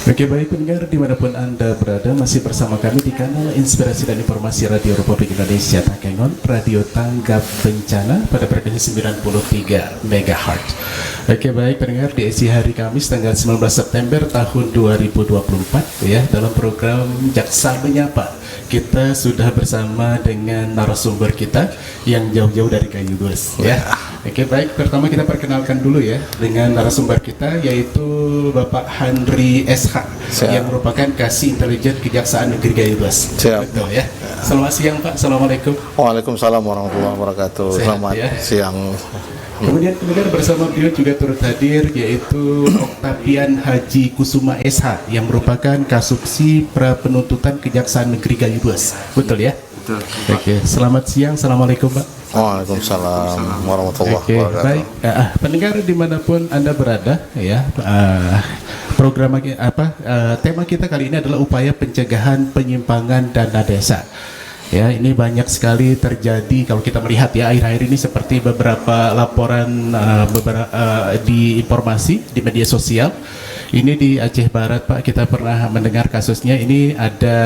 Oke, baik pendengar dimanapun Anda berada, masih bersama kami di kanal Inspirasi dan Informasi Radio Republik Indonesia Takengon, Radio Tanggap Bencana pada frekuensi 93 MHz. Oke, baik pendengar, di edisi hari Kamis tanggal 19 September tahun 2024 ya, dalam program Jaksa Menyapa kita sudah bersama dengan narasumber kita yang jauh-jauh dari Kayu Gus ya. Oke, baik, pertama kita perkenalkan dulu ya dengan narasumber kita, yaitu Bapak Handri SH yang merupakan Kasih Intelijen Kejaksaan Negeri Kayu Gus. Betul ya. Selamat siang Pak. Assalamualaikum. Waalaikumsalam warahmatullahi wabarakatuh. Sehat, Selamat ya? siang. Kemudian pendengar bersama beliau juga turut hadir, yaitu Oktavian Haji Kusuma SH yang merupakan Kasubsi Pra Penuntutan Kejaksaan Negeri Kayu Gus. Betul ya? Betul. Oke, selamat siang. Assalamualaikum Pak. Waalaikumsalam warahmatullahi Oke, wabarakatuh. baik. Pendengar dimanapun Anda berada, ya, program tema kita kali ini adalah upaya pencegahan penyimpangan dana desa. Ya, ini banyak sekali terjadi kalau kita melihat ya akhir-akhir ini, seperti beberapa laporan di informasi di media sosial. Ini di Aceh Barat Pak, kita pernah mendengar kasusnya. Ini ada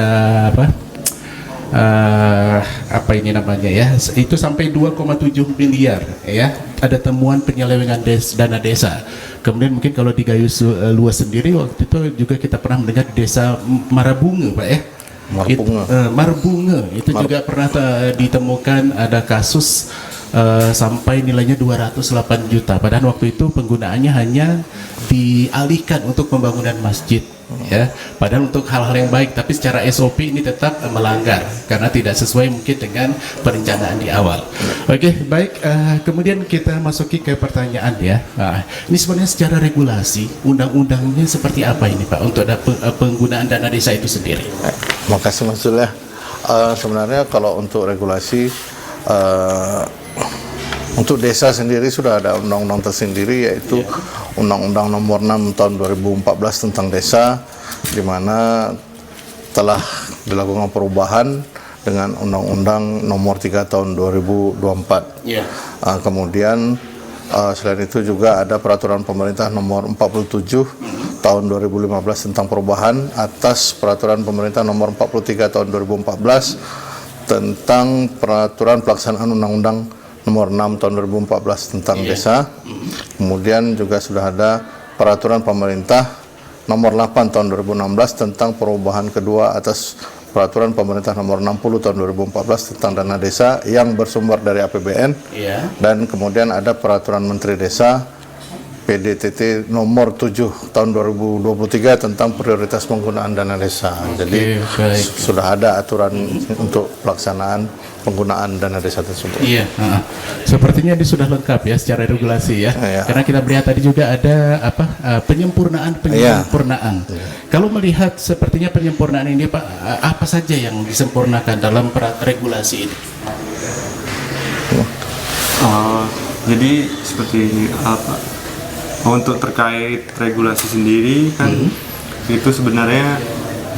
apa ini namanya ya, itu sampai 2,7 miliar ya, ada temuan penyelewengan dana desa. Kemudian mungkin kalau di Gayo Luas sendiri waktu itu juga kita pernah mendengar di desa Marabunge Pak ya. Marbunge itu juga pernah ditemukan ada kasus sampai nilainya 208 juta. Padahal waktu itu penggunaannya hanya dialihkan untuk pembangunan masjid ya. Padahal untuk hal-hal yang baik, tapi secara SOP ini tetap melanggar karena tidak sesuai mungkin dengan perencanaan di awal. Oke, baik. Kemudian kita masuki ke pertanyaan ya. Ini sebenarnya secara regulasi undang-undangnya seperti apa ini Pak untuk penggunaan dana desa itu sendiri? Makasih Mas Zul ya. Sebenarnya kalau untuk regulasi untuk desa sendiri sudah ada undang-undang tersendiri, yaitu Undang-Undang Nomor 6 Tahun 2014 tentang desa, di mana telah dilakukan perubahan dengan Undang-Undang Nomor 3 Tahun 2024. Kemudian selain itu juga ada Peraturan Pemerintah Nomor 47 Tahun 2015 tentang perubahan atas Peraturan Pemerintah Nomor 43 Tahun 2014 tentang Peraturan Pelaksanaan Undang-Undang Nomor 6 Tahun 2014 tentang desa. Kemudian juga sudah ada Peraturan Pemerintah Nomor 8 Tahun 2016 tentang perubahan kedua atas Peraturan Pemerintah Nomor 60 Tahun 2014 tentang dana desa yang bersumber dari APBN. Dan kemudian ada Peraturan Menteri Desa PDTT Nomor 7 Tahun 2023 tentang prioritas penggunaan dana desa. Jadi sudah ada aturan untuk pelaksanaan penggunaan dana desa tersebut. Iya, sepertinya ini sudah lengkap ya secara regulasi ya. Karena kita melihat tadi juga ada penyempurnaan. Kalau melihat sepertinya penyempurnaan ini Pak, apa saja yang disempurnakan dalam regulasi ini? Jadi seperti apa? Untuk terkait regulasi sendiri kan itu sebenarnya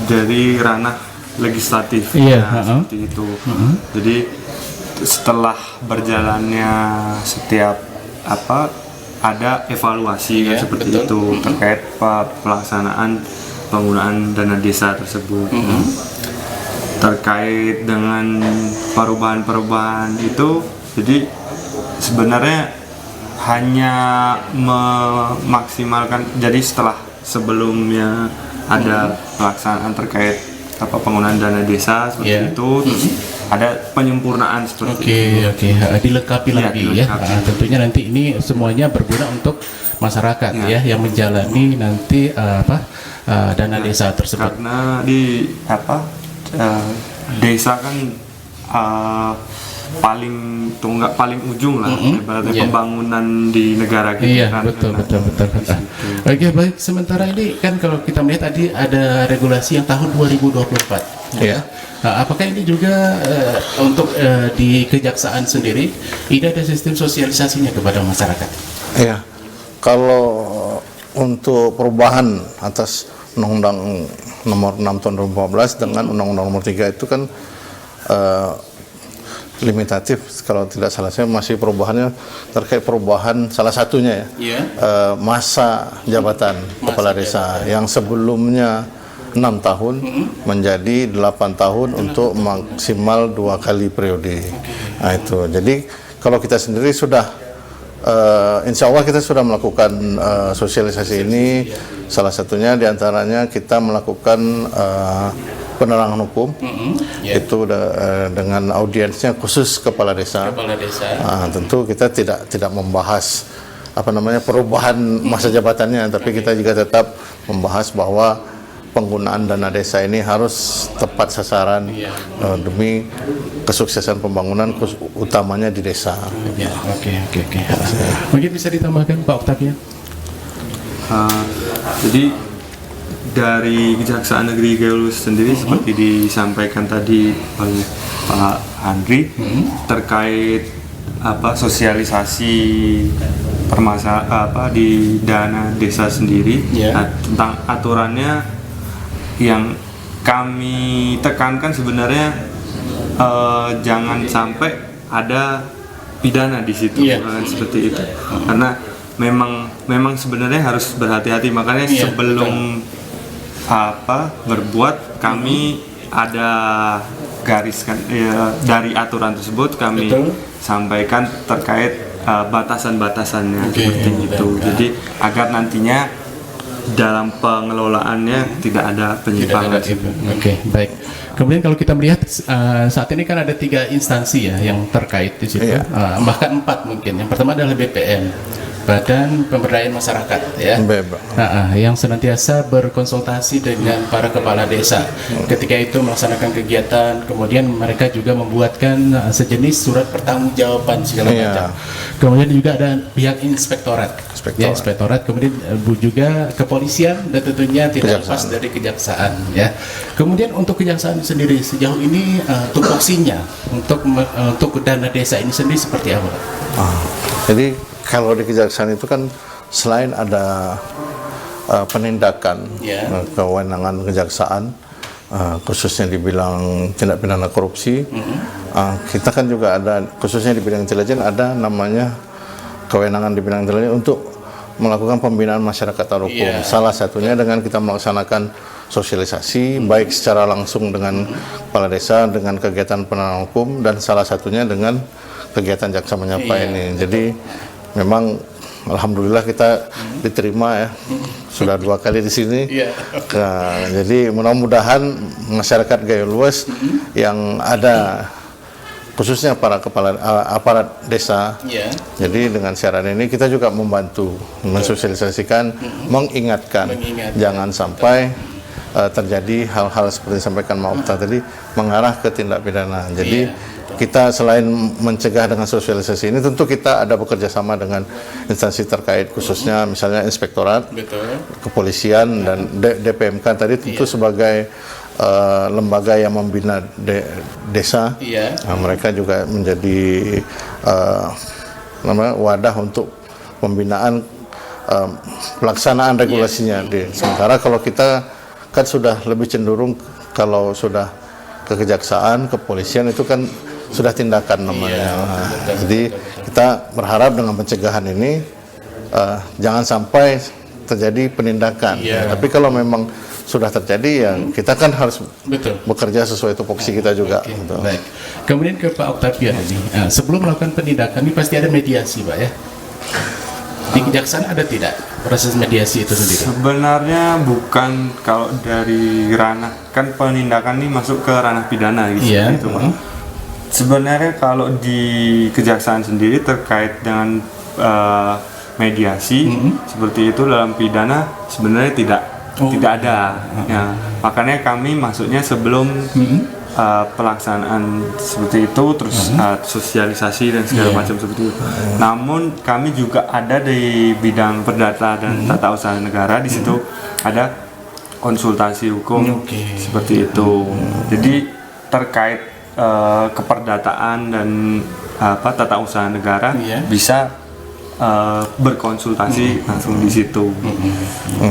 dari ranah legislatif seperti itu. Jadi setelah berjalannya setiap ada evaluasi seperti itu terkait pelaksanaan penggunaan dana desa tersebut. Terkait dengan perubahan-perubahan itu, jadi sebenarnya hanya memaksimalkan, jadi setelah sebelumnya ada pelaksanaan terkait penggunaan dana desa seperti itu, terus ada penyempurnaan seperti itu. Dilengkapi lagi ya. Tentunya nanti ini semuanya berguna untuk masyarakat ya yang menjalani nanti dana desa tersebut. Karena di desa kan paling ujung lah ibaratnya pembangunan di negara kita. Betul. Oke, baik. Sementara ini kan kalau kita melihat tadi ada regulasi yang tahun 2024 apakah ini juga untuk di kejaksaan sendiri ini ada sistem sosialisasinya kepada masyarakat? Iya, kalau untuk perubahan atas Undang-Undang Nomor 6 Tahun 2014 dengan Undang-Undang Nomor 3 itu kan limitatif, kalau tidak salah saya masih perubahannya terkait perubahan salah satunya ya, masa jabatan kepala desa yang sebelumnya 6 tahun menjadi 8 tahun untuk maksimal 2 kali periode. Nah itu, jadi kalau kita sendiri sudah insya Allah kita sudah melakukan sosialisasi ini, salah satunya diantaranya kita melakukan penerangan hukum, itu dengan audiensnya khusus kepala desa. Tentu kita tidak membahas perubahan masa jabatannya, tapi kita juga tetap membahas bahwa penggunaan dana desa ini harus tepat sasaran demi kesuksesan pembangunan utamanya di desa. Oke. Mungkin bisa ditambahkan Pak Octavian? Jadi dari Kejaksaan Negeri Gayo-Luwes sendiri seperti disampaikan tadi oleh Pak Andri terkait sosialisasi di dana desa sendiri, tentang aturannya yang kami tekankan sebenarnya jangan sampai ada pidana di situ, seperti itu, karena memang sebenarnya harus berhati-hati, makanya sebelum berbuat kami ada gariskan dari aturan tersebut kami sampaikan terkait batasan-batasannya seperti itu. Jadi agar nantinya dalam pengelolaannya tidak ada penyimpangan. Oke, baik. Kemudian kalau kita melihat saat ini kan ada 3 instansi ya yang terkait di situ, bahkan 4 mungkin. Yang pertama adalah BPM, Badan Pemberdayaan Masyarakat, ya, yang senantiasa berkonsultasi dengan para kepala desa ketika itu melaksanakan kegiatan. Kemudian mereka juga membuatkan sejenis surat pertanggungjawaban segala macam. Kemudian juga ada pihak inspektorat. Kemudian juga kepolisian dan tentunya tidak lepas dari kejaksaan, ya. Kemudian untuk kejaksaan sendiri sejauh ini tupoksinya untuk dana desa ini sendiri seperti apa? Jadi kalau di kejaksaan itu kan selain ada penindakan kewenangan kejaksaan, khususnya di bidang tindak pidana korupsi, kita kan juga ada khususnya di bidang intelijen ada namanya kewenangan di bidang intelijen untuk melakukan pembinaan masyarakat taat hukum. Salah satunya dengan kita melaksanakan sosialisasi baik secara langsung dengan kepala desa dengan kegiatan penerangan hukum, dan salah satunya dengan kegiatan jaksa menyapa ini. Jadi memang alhamdulillah kita diterima ya, sudah 2 kali di sini. Jadi mudah-mudahan masyarakat Gayo-Luwes yang ada khususnya para kepala aparat desa. Jadi dengan siaran ini kita juga membantu mensosialisasikan, mengingatkan jangan sampai terjadi hal-hal seperti disampaikan Pak Okta tadi mengarah ke tindak pidana. Jadi kita selain mencegah dengan sosialisasi ini, tentu kita ada bekerja sama dengan instansi terkait, khususnya misalnya inspektorat, kepolisian, dan DPMK tadi tentu sebagai lembaga yang membina desa. Mereka juga menjadi wadah untuk pembinaan pelaksanaan regulasinya. Sementara kalau kita kan sudah lebih cenderung kalau sudah ke kejaksaan, kepolisian itu kan sudah tindakan namanya. Jadi kita berharap dengan pencegahan ini jangan sampai terjadi penindakan. Tapi kalau memang sudah terjadi, ya kita kan harus bekerja sesuai tupoksi kita juga. Baik. Kemudian ke Pak Octavian ini, sebelum melakukan penindakan ini pasti ada mediasi, Pak, ya? Di kejaksaan ada tidak proses mediasi itu sendiri? Sebenarnya bukan, kalau dari ranah, kan penindakan ini masuk ke ranah pidana gitu, gitu Pak. Sebenarnya kalau di kejaksaan sendiri terkait dengan mediasi seperti itu dalam pidana sebenarnya tidak ada. Ya, makanya kami masuknya sebelum pelaksanaan seperti itu, terus sosialisasi dan segala macam seperti itu. Namun kami juga ada di bidang perdata dan tata usaha negara, di situ ada konsultasi hukum seperti itu. Jadi terkait keperdataan dan tata usaha negara bisa berkonsultasi langsung di situ.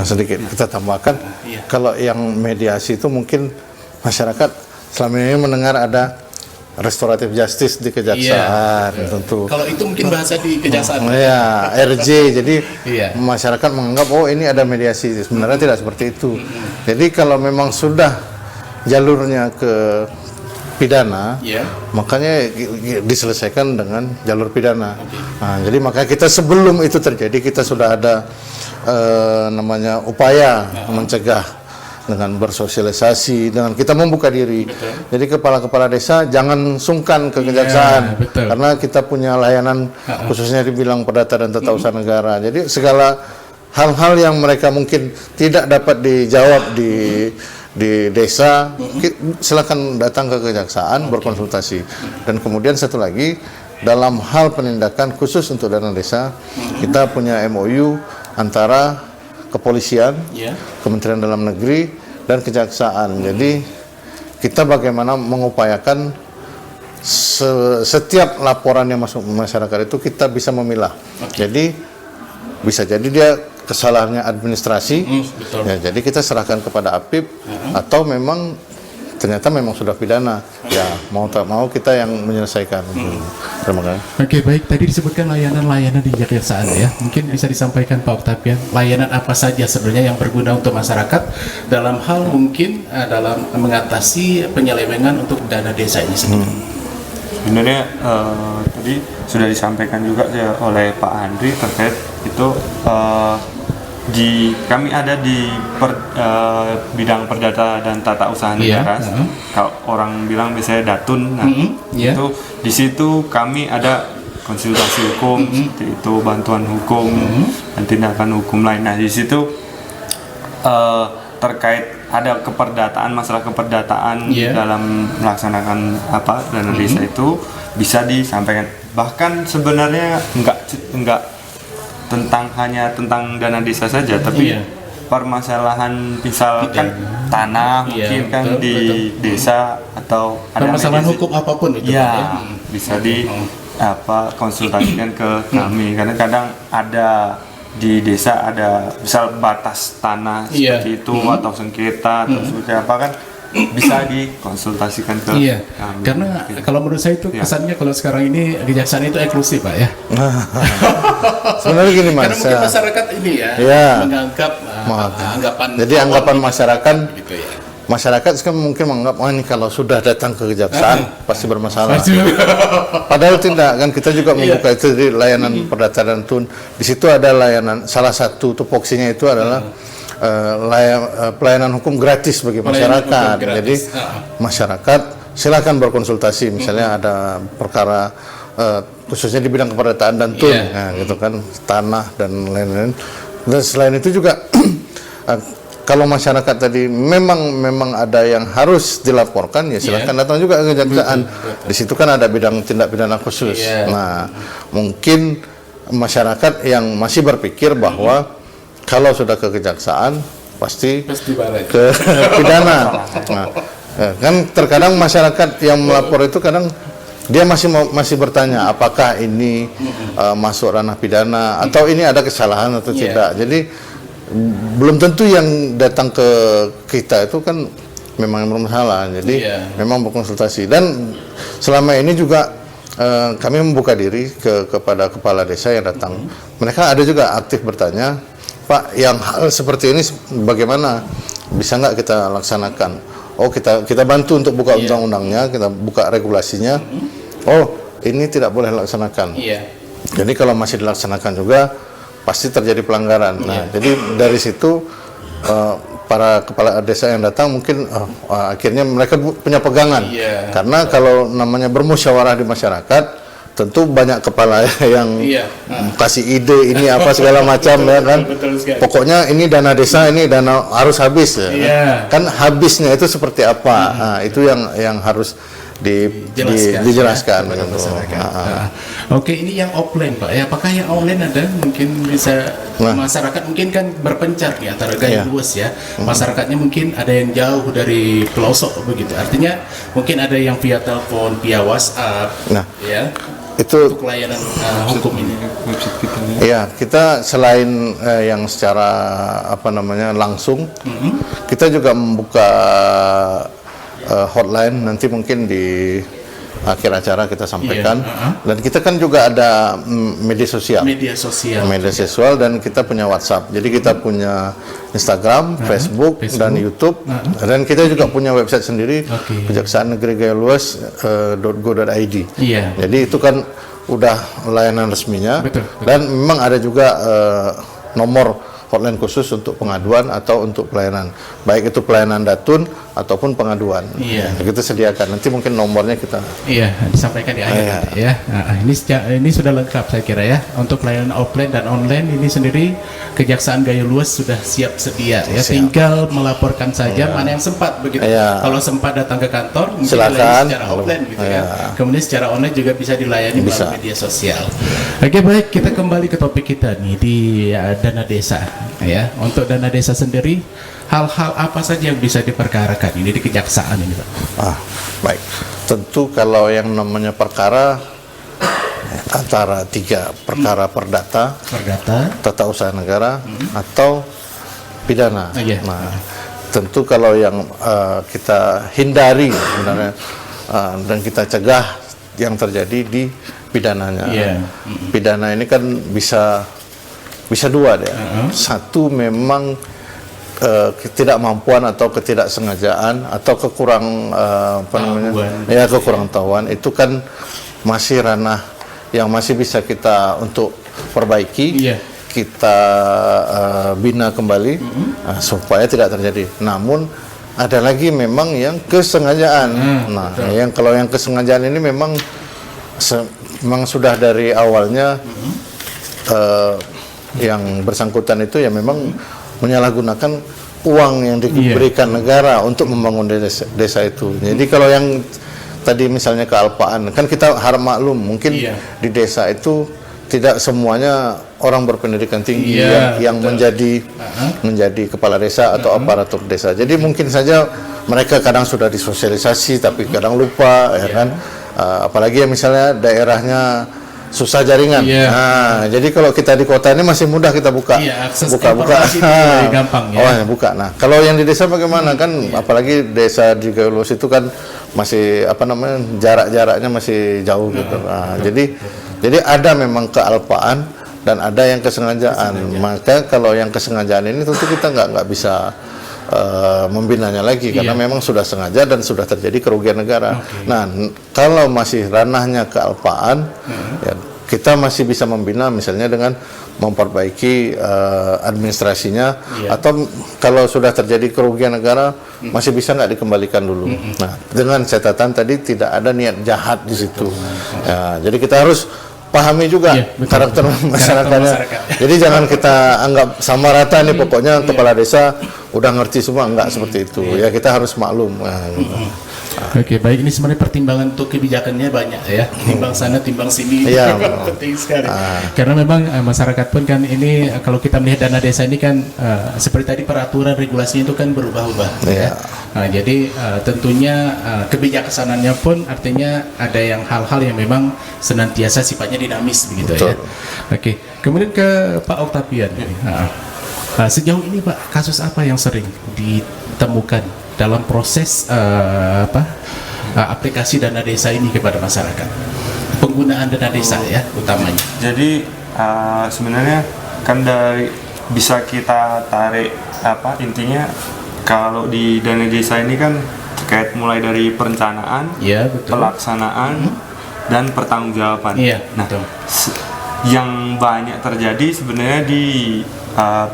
Sedikit kita tambahkan, kalau yang mediasi itu mungkin masyarakat selama ini mendengar ada restoratif justice di kejaksaan tentu. Kalau itu mungkin bahasa di kejaksaan. Ya, RJ. Jadi Iya. masyarakat menganggap oh ini ada mediasi. Sebenarnya tidak seperti itu. Jadi kalau memang sudah jalurnya ke pidana, Iya. makanya diselesaikan dengan jalur pidana. Nah, jadi makanya kita sebelum itu terjadi kita sudah ada namanya upaya mencegah dengan bersosialisasi, dengan kita membuka diri. Jadi kepala-kepala desa jangan sungkan ke kejaksaan, betul. karena kita punya layanan khususnya di bidang perdata dan tata usaha negara. Jadi segala hal-hal yang mereka mungkin tidak dapat dijawab di desa, silakan datang ke kejaksaan berkonsultasi. Dan kemudian satu lagi, dalam hal penindakan khusus untuk dana desa, kita punya MOU antara kepolisian, Iya. Kementerian Dalam Negeri, dan kejaksaan. Jadi kita bagaimana mengupayakan setiap laporan yang masuk masyarakat itu kita bisa memilah. Jadi bisa jadi dia kesalahannya administrasi, betul. ya, jadi kita serahkan kepada APIP, atau memang ternyata memang sudah pidana, ya mau tak mau kita yang menyelesaikan. Terima kasih. Oke, baik. Tadi disebutkan layanan-layanan di kejaksaan ya. Mungkin bisa disampaikan Pak Octavian, layanan apa saja sebenarnya yang berguna untuk masyarakat dalam hal mungkin dalam mengatasi penyelewengan untuk dana desa ini sendiri. Sebenarnya tadi sudah disampaikan juga ya oleh Pak Andri terkait itu, kami ada di bidang perdata dan tata usaha negara. Kalau orang bilang biasanya Datun, nah itu di situ kami ada konsultasi hukum, seperti itu bantuan hukum dan tindakan hukum lain. Nah di situ terkait ada keperdataan, masalah keperdataan dalam melaksanakan dana desa itu bisa disampaikan. Bahkan sebenarnya enggak hanya tentang dana desa saja, tapi permasalahan misalkan tanah mungkin kan betul, di desa atau ada Permasalahan mediasi. hukum apapun itu. Pak, Ya, bisa di konsultasikan ke kami, karena kadang ada di desa ada misal batas tanah seperti itu atau sengketa atau seperti apa kan bisa dikonsultasikan ke Iya, kami. karena kalau menurut saya itu kesannya kalau sekarang ini kejaksaan itu eksklusif Pak ya. Sebenarnya gini Mas, Karena mungkin masyarakat ini menganggap anggapan jadi awam anggapan ini masyarakat gitu ya. masyarakat sekarang mungkin menganggap ini kalau sudah datang ke kejaksaan pasti bermasalah. Padahal tidak, kan kita juga membuka itu di layanan perdata dan tun. Di situ ada layanan, salah satu tupoksinya itu adalah pelayanan hukum gratis bagi masyarakat. Jadi masyarakat silakan berkonsultasi, misalnya ada perkara khususnya di bidang keperdataan dan tun, gitu kan, tanah dan lain-lain. Dan selain itu juga kalau masyarakat tadi memang ada yang harus dilaporkan, ya silakan datang juga ke kejaksaan. Di situ kan ada bidang tindak pidana khusus. Nah, mungkin masyarakat yang masih berpikir bahwa kalau sudah ke kejaksaan pasti ke pidana. Nah, kan terkadang masyarakat yang melapor itu kadang dia masih bertanya apakah ini masuk ranah pidana atau ini ada kesalahan atau tidak. Jadi belum tentu yang datang ke kita itu kan memang bermasalah. Jadi memang berkonsultasi, dan selama ini juga kami membuka diri kepada kepala desa yang datang. Mereka ada juga aktif bertanya, Pak, yang hal seperti ini bagaimana, bisa nggak kita laksanakan? Oh, kita bantu untuk buka undang-undangnya, kita buka regulasinya. Oh, ini tidak boleh laksanakan. Jadi kalau masih dilaksanakan juga pasti terjadi pelanggaran. Nah, jadi dari situ para kepala desa yang datang mungkin akhirnya mereka punya pegangan. Karena kalau namanya bermusyawarah di masyarakat, tentu banyak kepala yang kasih ide ini apa segala macam ya kan. Pokoknya ini dana desa, ini dana harus habis ya. Kan habisnya itu seperti apa? Nah, itu yang harus dijelaskan dengan masyarakat. Oke, ini yang offline Pak. Ya, apakah yang online ada? Mungkin bisa masyarakat mungkin kan berpencar di antara gaya luas ya. Masyarakatnya mungkin ada yang jauh dari pelosok begitu. Artinya mungkin ada yang via telepon, via WhatsApp. Ya. Itu untuk layanan hukum ini. Ya, kita selain yang secara langsung, kita juga membuka hotline nanti mungkin di akhir acara kita sampaikan. Dan kita kan juga ada media sosial. Media sosial. Media sosial dan kita punya WhatsApp. Jadi kita punya Instagram, Facebook, dan YouTube. Dan kita juga punya website sendiri, Kejaksaan Negeri Gayo Luas .go.id. Iya. Jadi itu kan udah layanan resminya. Betul. Dan memang ada juga nomor hotline khusus untuk pengaduan atau untuk pelayanan, baik itu pelayanan datun ataupun pengaduan. Iya. Kita sediakan. Nanti mungkin nomornya kita. Iya, disampaikan di akhir nanti ya. Ini sudah lengkap saya kira ya. Untuk pelayanan offline dan online ini sendiri Kejaksaan Gayo Luas sudah siap sedia ya. Tinggal melaporkan saja mana yang sempat begitu. Kalau sempat datang ke kantor mungkin dilayani secara offline gitu ya. Kemudian secara online juga bisa dilayani melalui media sosial. Oke, baik, kita kembali ke topik kita nih di dana desa ya. Untuk dana desa sendiri hal-hal apa saja yang bisa diperkarakan ini di kejaksaan ini, Pak? Baik. Tentu kalau yang namanya perkara antara 3 perkara perdata, tata usaha negara atau pidana. Nah, tentu kalau yang kita hindari sebenarnya dan kita cegah yang terjadi di pidananya. Pidana ini kan bisa 2 deh. Satu memang ketidakmampuan atau ketidaksengajaan atau kekurang tahuan itu kan masih ranah yang masih bisa kita untuk perbaiki, kita bina kembali supaya tidak terjadi. Namun ada lagi memang yang kesengajaan. Yang kalau yang kesengajaan ini memang sudah dari awalnya yang bersangkutan itu ya memang menyalahgunakan uang yang diberikan negara untuk membangun desa itu. Jadi kalau yang tadi misalnya kealpaan, kan kita harap maklum mungkin di desa itu tidak semuanya orang berpendidikan tinggi yang menjadi kepala desa atau aparatur desa. Jadi mungkin saja mereka kadang sudah disosialisasi tapi kadang lupa, ya kan. Apalagi ya misalnya daerahnya susah jaringan. Jadi kalau kita di kota ini masih mudah kita buka gampang ya. Buka. Nah, kalau yang di desa bagaimana kan? Apalagi desa di Gayo Luas itu kan masih jarak-jaraknya masih jauh gitu. Jadi ada memang kealpaan dan ada yang kesengajaan. Maka kalau yang kesengajaan ini tentu kita nggak bisa membinanya lagi karena memang sudah sengaja dan sudah terjadi kerugian negara. Nah, kalau masih ranahnya kealpaan, ya, kita masih bisa membina misalnya dengan memperbaiki administrasinya atau kalau sudah terjadi kerugian negara masih bisa nggak dikembalikan dulu. Nah, dengan catatan tadi tidak ada niat jahat di situ. Ya, jadi kita harus pahami juga karakter masyarakatnya. Jadi jangan kita anggap sama rata nih pokoknya kepala desa udah ngerti semua, enggak seperti itu. Ya kita harus maklum. Oke, baik, ini sebenarnya pertimbangan untuk kebijakannya banyak ya. Timbang sana, timbang sini. Penting sekali. Karena memang masyarakat pun kan ini kalau kita melihat dana desa ini kan seperti tadi peraturan regulasinya itu kan berubah-ubah ya. Jadi tentunya kebijaksanaannya pun artinya ada yang hal-hal yang memang senantiasa sifatnya dinamis begitu. Betul. Ya. Oke, kemudian ke Pak Octavian. Sejauh ini Pak, kasus apa yang sering ditemukan dalam proses aplikasi dana desa ini kepada masyarakat? Penggunaan dana desa ya utamanya. Jadi sebenarnya kan dari bisa kita tarik intinya kalau di dana desa ini kan terkait mulai dari perencanaan, pelaksanaan dan pertanggungjawaban. Betul. Yang banyak terjadi sebenarnya di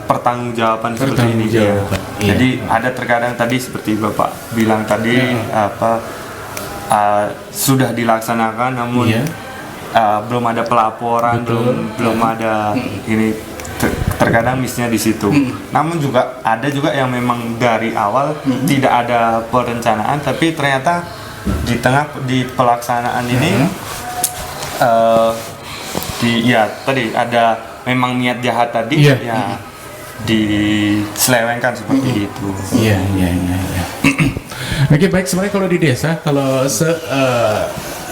pertanggungjawaban seperti ini ya. Jadi ada terkadang tadi seperti Bapak bilang tadi sudah dilaksanakan namun belum ada pelaporan, belum ada ini terkadang missnya di situ. Namun juga ada juga yang memang dari awal tidak ada perencanaan tapi ternyata di pelaksanaan ini tadi ada memang niat jahat tadi diselewengkan seperti itu. Oke, baik, sebenarnya kalau di desa kalau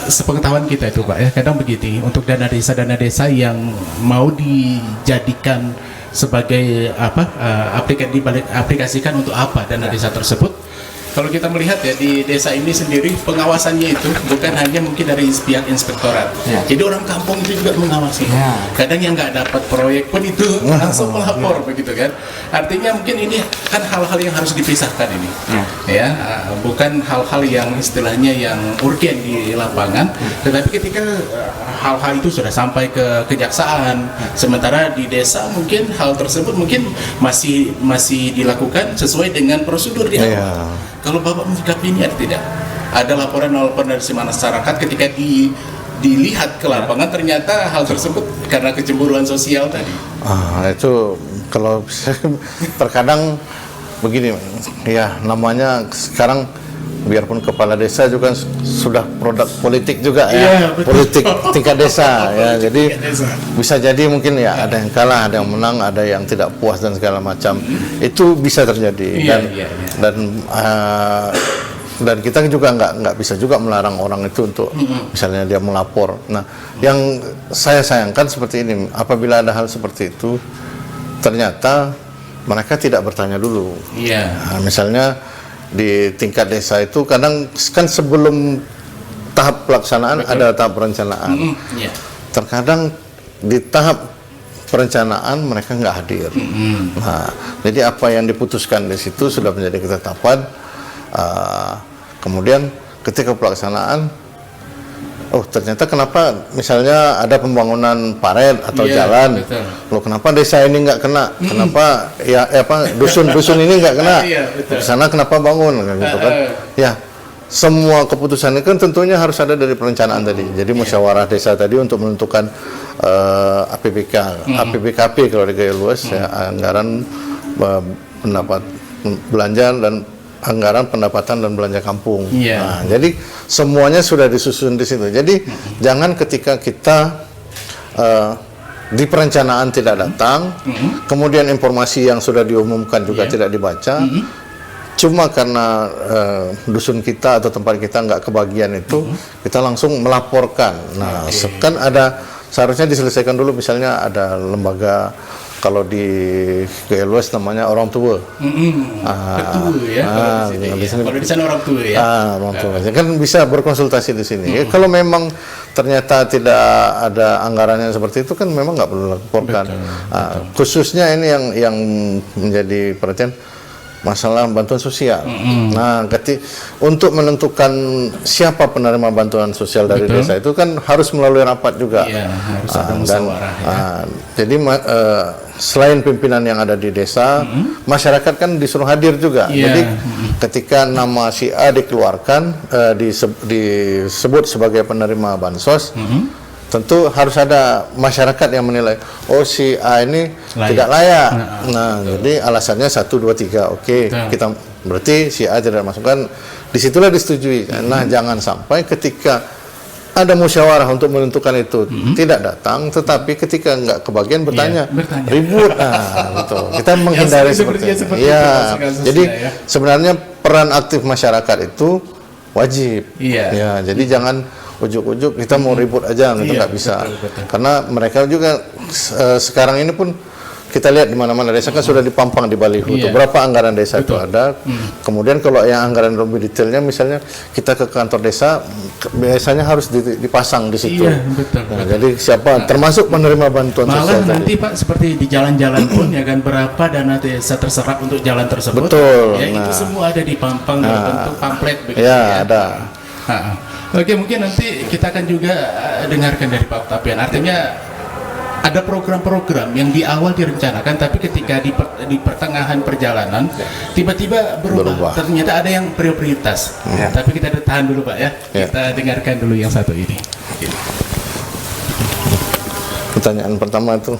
sepengetahuan kita itu Pak ya kadang begini, untuk dana desa yang mau dijadikan sebagai aplikasikan untuk apa dana desa tersebut, Kalau kita melihat ya di desa ini sendiri pengawasannya itu bukan hanya mungkin dari pihak inspektorat. Ya. Jadi orang kampung itu juga mengawasi. Ya. Kadang yang nggak dapat proyek pun itu langsung melapor begitu kan. Artinya mungkin ini kan hal-hal yang harus dipisahkan ini. Ya, bukan hal-hal yang istilahnya yang urgen di lapangan, tetapi ketika hal-hal itu sudah sampai ke kejaksaan, sementara di desa mungkin hal tersebut mungkin masih dilakukan sesuai dengan prosedur di awal. Iya. Kalau Bapak menyikapi ini atau tidak? Ada laporan-laporan dari masyarakat ketika dilihat ke lapangan ternyata hal tersebut karena kecemburuan sosial tadi. Itu kalau terkadang begini, ya namanya sekarang biarpun kepala desa juga sudah produk politik juga ya, Iya, betul. politik tingkat desa ya, jadi Tingkat desa. bisa jadi mungkin ya ada yang kalah, ada yang menang, ada yang tidak puas dan segala macam, itu bisa terjadi. Iya, Dan iya, iya. dan kita juga nggak bisa juga melarang orang itu untuk misalnya dia melapor. Nah, yang saya sayangkan seperti ini, apabila ada hal seperti itu ternyata mereka tidak bertanya dulu. Iya. Nah, misalnya di tingkat desa itu kadang kan sebelum tahap pelaksanaan ada tahap perencanaan. Iya. Terkadang di tahap perencanaan mereka nggak hadir. Nah, jadi apa yang diputuskan di situ sudah menjadi ketetapan. Kemudian ketika pelaksanaan, oh ternyata kenapa misalnya ada pembangunan paret atau Iya, jalan, betul. loh kenapa desa ini nggak kena, kenapa dusun-dusun ini nggak kena, Iya, betul. di sana kenapa bangun, kayak gitu kan? Ya, semua keputusan itu kan tentunya harus ada dari perencanaan tadi. Jadi musyawarah desa tadi untuk menentukan APBKP kalau di gaya luas, ya, anggaran pendapat belanja dan anggaran pendapatan dan belanja kampung. Iya. Nah, jadi semuanya sudah disusun di situ. Jadi jangan ketika kita di perencanaan tidak datang, kemudian informasi yang sudah diumumkan juga tidak dibaca, cuma karena dusun kita atau tempat kita nggak kebagian itu, kita langsung melaporkan. Nah, kan seharusnya diselesaikan dulu, misalnya ada lembaga. Kalau di gaya luas namanya orang tua. Ketua ya. Kalau di sini. Kalau di sana orang tua ya. Orang tua. Kan bisa berkonsultasi di sini. Ya, kalau memang ternyata tidak ada anggarannya seperti itu kan memang nggak perlu laporkan. Khususnya ini yang menjadi perhatian masalah bantuan sosial. Nah, untuk menentukan siapa penerima bantuan sosial dari desa itu kan harus melalui rapat juga. Iya, harus ada musyawarah. Jadi selain pimpinan yang ada di desa, masyarakat kan disuruh hadir juga. Iya. Jadi ketika nama si A dikeluarkan, disebut sebagai penerima bansos, tentu harus ada masyarakat yang menilai, oh si A ini tidak layak. Nah, jadi alasannya 1, 2, 3, oke, kita berarti si A tidak masukkan, disitulah disetujui. Nah, jangan sampai ketika ada musyawarah untuk menentukan itu tidak datang, tetapi ketika nggak kebagian bertanya. Ribut. Nah, gitu. Kita menghindari seperti itu. Iya. Jadi sebenarnya peran aktif masyarakat itu wajib. Ya, jadi jangan ujuk-ujuk kita mau ribut aja, itu nggak bisa. Betul. Karena mereka juga sekarang ini pun kita lihat di mana-mana desa kan sudah dipampang di baliho itu berapa anggaran desa itu ada. Kemudian kalau yang anggaran lebih detailnya, misalnya kita ke kantor desa biasanya harus dipasang di situ. Iya, betul. Jadi siapa termasuk penerima bantuan sosial Malah nanti tadi. Pak, seperti di jalan-jalan pun ya kan, berapa dana desa terserap untuk jalan tersebut. Betul. Ya, itu semua ada di pampang dalam bentuk pamflet begitu. Ya, ada. Oke, mungkin nanti kita akan juga dengarkan dari Pak Octavian. Artinya ada program-program yang di awal direncanakan, tapi ketika di pertengahan perjalanan tiba-tiba berubah. Ternyata ada yang prioritas. Tapi kita tahan dulu Pak ya. Kita dengarkan dulu yang satu ini. Pertanyaan pertama itu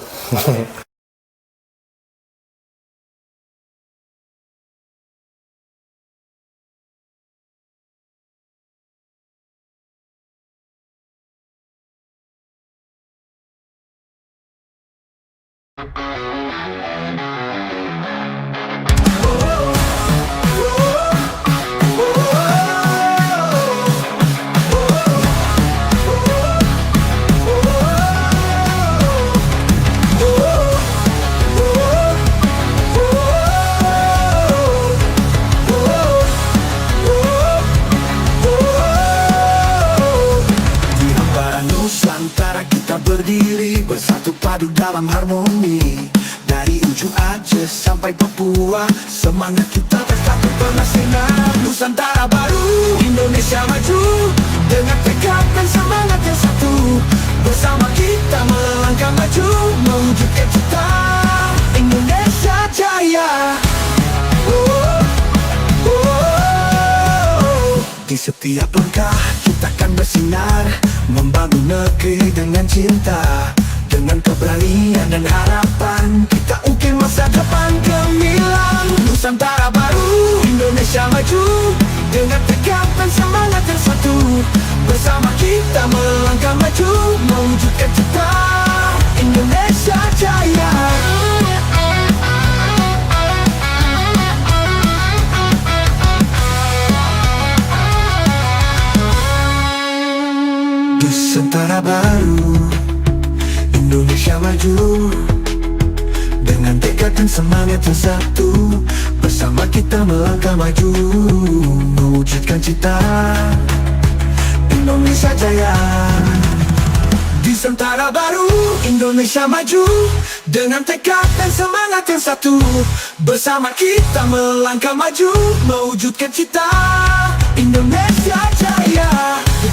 berdiri bersatu padu dalam harmoni. Dari ujung Aceh sampai Papua, semangat kita bersatu bersinar. Nusantara baru, Indonesia maju, dengan tekad dan semangat yang satu. Bersama kita melangkah maju, mewujudkan cita Indonesia Jaya. Di setiap langkah kita akan bersinar, membangun negeri dengan cinta. Dengan keberanian dan harapan, kita ukir masa depan gemilang. Nusantara baru, Indonesia maju, dengan tekad dan semangat yang satu. Bersama kita melangkah maju, mewujudkan cita Indonesia Jaya. Nusantara baru, Indonesia maju, dengan tekad dan semangat yang satu. Bersama kita melangkah maju, mewujudkan cita Indonesia Jaya. Di Nusantara baru, Indonesia maju, dengan tekad dan semangat yang satu. Bersama kita melangkah maju, mewujudkan cita Indonesia Jaya.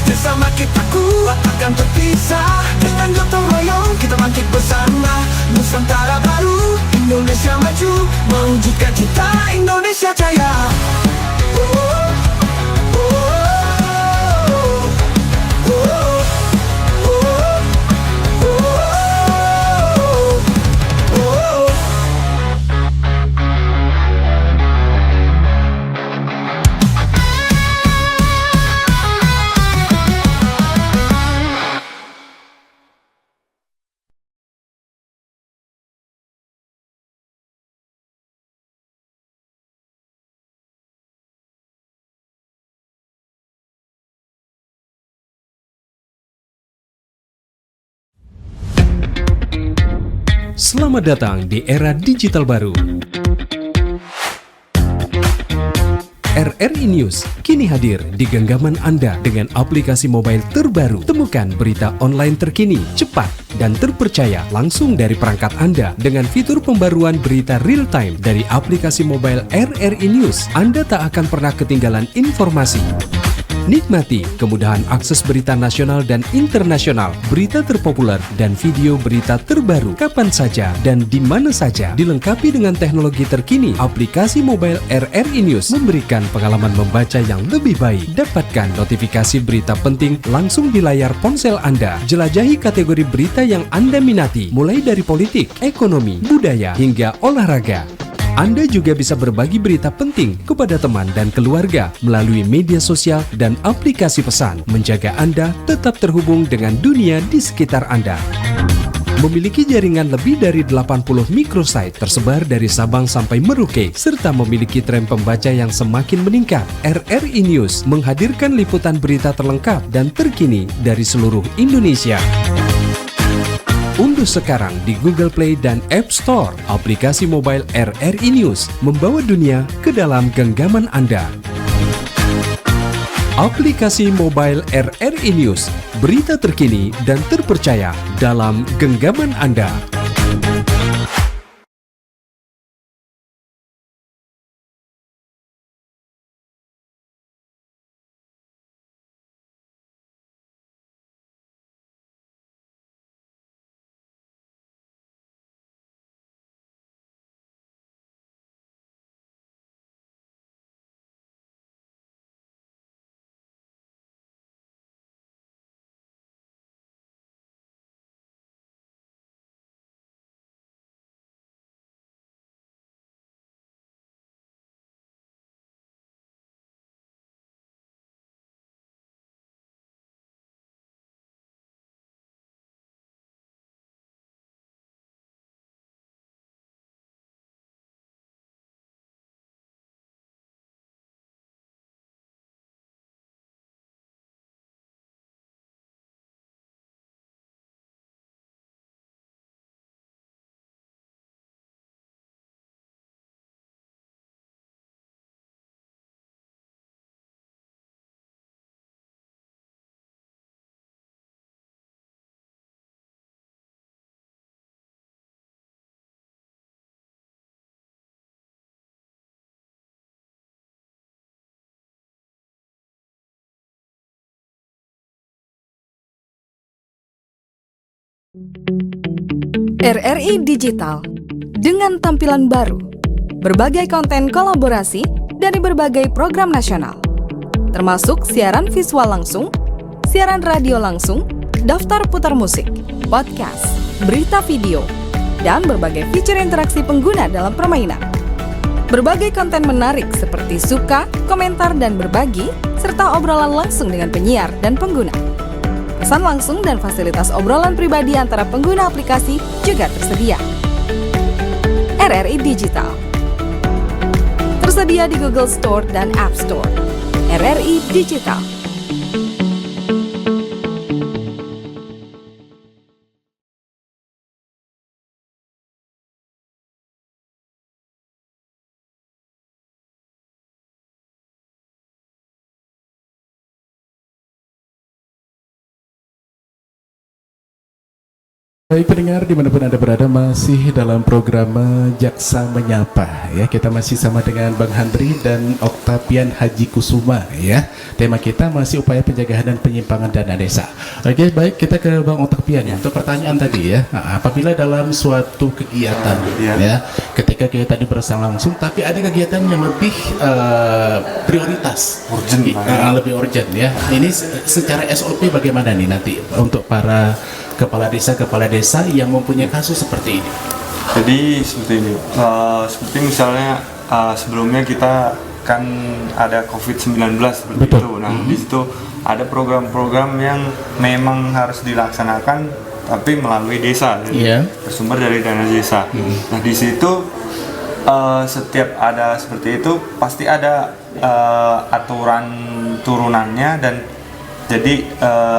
Bersama kita kuat akan terpisah, dengan gotong royong kita bangkit bersama. Nusantara baru, Indonesia maju, mewujudkan cita Indonesia Jaya. Selamat datang di era digital baru. RRI News kini hadir di genggaman Anda dengan aplikasi mobile terbaru. Temukan berita online terkini, cepat, dan terpercaya langsung dari perangkat Anda dengan fitur pembaruan berita real time dari aplikasi mobile RRI News. Anda tak akan pernah ketinggalan informasi. Nikmati kemudahan akses berita nasional dan internasional, berita terpopuler, dan video berita terbaru kapan saja dan di mana saja. Dilengkapi dengan teknologi terkini, aplikasi mobile RRI News memberikan pengalaman membaca yang lebih baik. Dapatkan notifikasi berita penting langsung di layar ponsel Anda. Jelajahi kategori berita yang Anda minati, mulai dari politik, ekonomi, budaya, hingga olahraga. Anda juga bisa berbagi berita penting kepada teman dan keluarga melalui media sosial dan aplikasi pesan, menjaga Anda tetap terhubung dengan dunia di sekitar Anda. Memiliki jaringan lebih dari 80 microsite tersebar dari Sabang sampai Merauke, serta memiliki tren pembaca yang semakin meningkat. RRI News menghadirkan liputan berita terlengkap dan terkini dari seluruh Indonesia. Unduh sekarang di Google Play dan App Store aplikasi mobile RRI News, membawa dunia ke dalam genggaman Anda. Aplikasi mobile RRI News, berita terkini dan terpercaya dalam genggaman Anda. RRI Digital dengan tampilan baru, berbagai konten kolaborasi dari berbagai program nasional, termasuk siaran visual langsung, siaran radio langsung, daftar putar musik, podcast, berita video, dan berbagai fitur interaksi pengguna dalam permainan. Berbagai konten menarik seperti suka, komentar, dan berbagi, serta obrolan langsung dengan penyiar dan pengguna. Pesan langsung dan fasilitas obrolan pribadi antara pengguna aplikasi juga tersedia. RRI Digital tersedia di Google Store dan App Store. RRI Digital. Baik pendengar dimanapun Anda berada, masih dalam program Jaksa Menyapa ya. Kita masih sama dengan Bang Handri dan Octavian Haji Kusuma ya. Tema kita masih upaya pencegahan dan penyimpangan dana desa. Oke, baik, kita ke Bang Octavian ya. Untuk pertanyaan tadi ya, apabila dalam suatu kegiatan ya, ketika kegiatan ini berlangsung langsung tapi ada kegiatan yang lebih prioritas, lebih urgent ya. Ini secara SOP bagaimana nih nanti untuk para kepala desa yang mempunyai kasus seperti ini? Jadi seperti ini, seperti misalnya sebelumnya kita kan ada COVID-19 seperti Betul. itu. Nah di situ ada program-program yang memang harus dilaksanakan tapi melalui desa, jadi bersumber dari dana desa. Nah di situ setiap ada seperti itu pasti ada aturan turunannya dan jadi